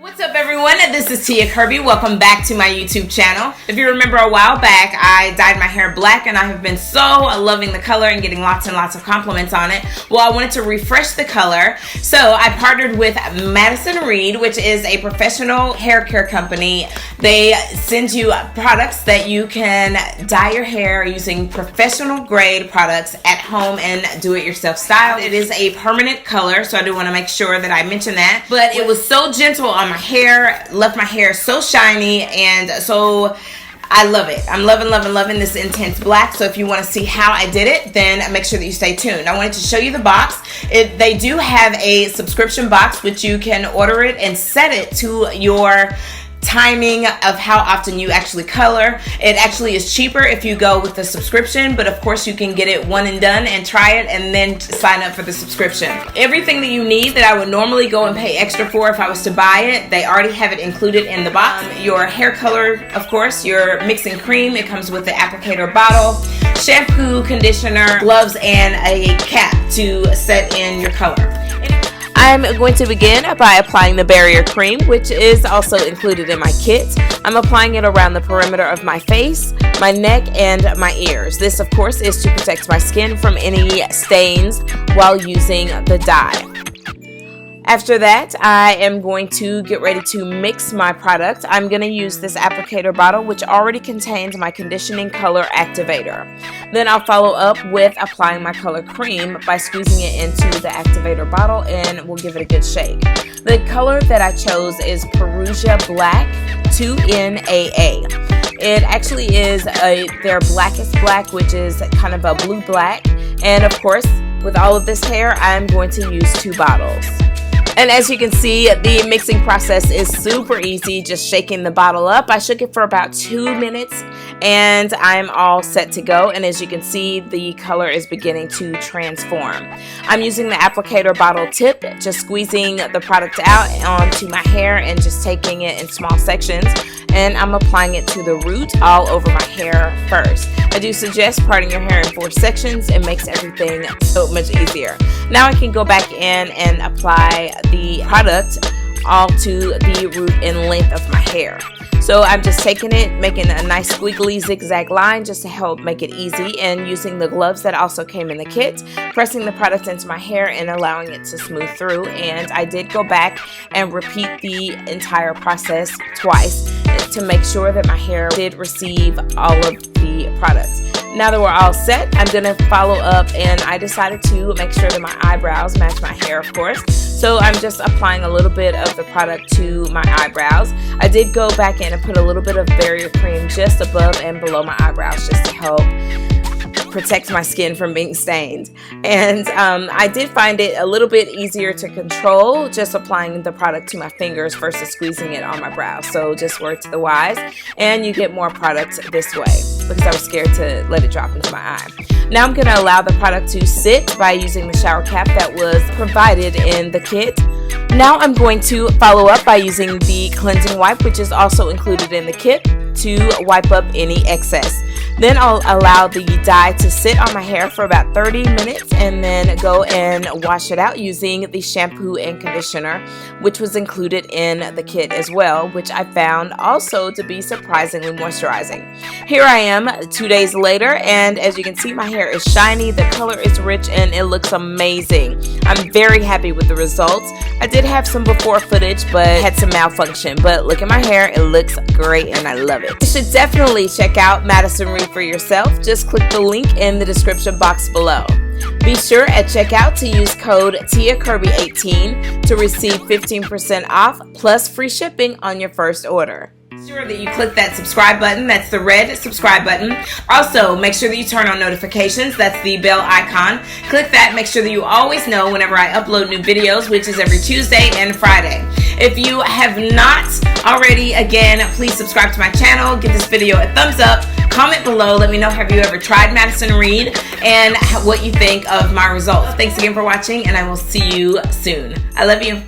What's up everyone, this is Kirby. Welcome back to my YouTube channel. If you remember a while back, I dyed my hair black and I have been so loving the color and getting lots and lots of compliments on it. Well, I wanted to refresh the color, so I partnered with Madison Reed, which is a professional hair care company. They send you products that you can dye your hair using professional grade products at home and do it yourself style. It is a permanent color, so I do want to make sure that I mention that. But it was so gentle on my hair, left my hair so shiny, and so I love it. I'm loving this intense black. So if you want to see how I did it, then make sure that you stay tuned. I wanted to show you the box. They do have a subscription box, which you can order it and set it to your timing of how often you actually color. It actually is cheaper if you go with the subscription, but of course you can get it one and done and try it and then sign up for the subscription. Everything that you need that I would normally go and pay extra for if I was to buy it, they already have it included in the box. Your hair color, of course, your mixing cream, it comes with the applicator bottle, shampoo, conditioner, gloves, and a cap to set in your color. I'm going to begin by applying the barrier cream, which is also included in my kit. I'm applying it around the perimeter of my face, my neck, and my ears. This, of course, is to protect my skin from any stains while using the dye. After that, I am going to get ready to mix my product. I'm going to use this applicator bottle, which already contains my conditioning color activator. Then I'll follow up with applying my color cream by squeezing it into the activator bottle, and we'll give it a good shake. The color that I chose is Perugia Black 2NAA. It actually is their blackest black, which is kind of a blue black. And of course, with all of this hair, I'm going to use 2 bottles. And as you can see, the mixing process is super easy, just shaking the bottle up. I shook it for about 2 minutes and I'm all set to go. And as you can see, the color is beginning to transform. I'm using the applicator bottle tip, just squeezing the product out onto my hair and just taking it in small sections. And I'm applying it to the root all over my hair first. I do suggest parting your hair in 4 sections. It makes everything so much easier. Now I can go back in and apply the product all to the root and length of my hair. So I'm just taking it, making a nice squiggly zigzag line just to help make it easy, and using the gloves that also came in the kit, pressing the product into my hair and allowing it to smooth through. And I did go back and repeat the entire process twice to make sure that my hair did receive all of the product. Now that we're all set, I'm going to follow up, and I decided to make sure that my eyebrows match my hair, of course. So I'm just applying a little bit of the product to my eyebrows. I did go back in and put a little bit of barrier cream just above and below my eyebrows just to help protect my skin from being stained. And I did find it a little bit easier to control just applying the product to my fingers versus squeezing it on my brows. So just word to the wise, and you get more product this way because I was scared to let it drop into my eye. Now I'm going to allow the product to sit by using the shower cap that was provided in the kit. Now I'm going to follow up by using the cleansing wipe, which is also included in the kit, to wipe up any excess. Then I'll allow the dye to sit on my hair for about 30 minutes and then go and wash it out using the shampoo and conditioner, which was included in the kit as well, which I found also to be surprisingly moisturizing. Here I am 2 days later, and as you can see, my hair is shiny, the color is rich, and it looks amazing. I'm very happy with the results. I did have some before footage but had some malfunction, but look at my hair, it looks great and I love it. You should definitely check out Madison Reed for yourself. Just click the link in the description box below. Be sure at checkout to use code TIAKIRBY18 to receive 15% off plus free shipping on your first order. Make sure that you click that subscribe button. That's the red subscribe button. Also, make sure that you turn on notifications. That's the bell icon. Click that. Make sure that you always know whenever I upload new videos, which is every Tuesday and Friday. If you have not already, again, please subscribe to my channel. Give this video a thumbs up. Comment below. Let me know, have you ever tried Madison Reed and what you think of my results. Thanks again for watching, and I will see you soon. I love you.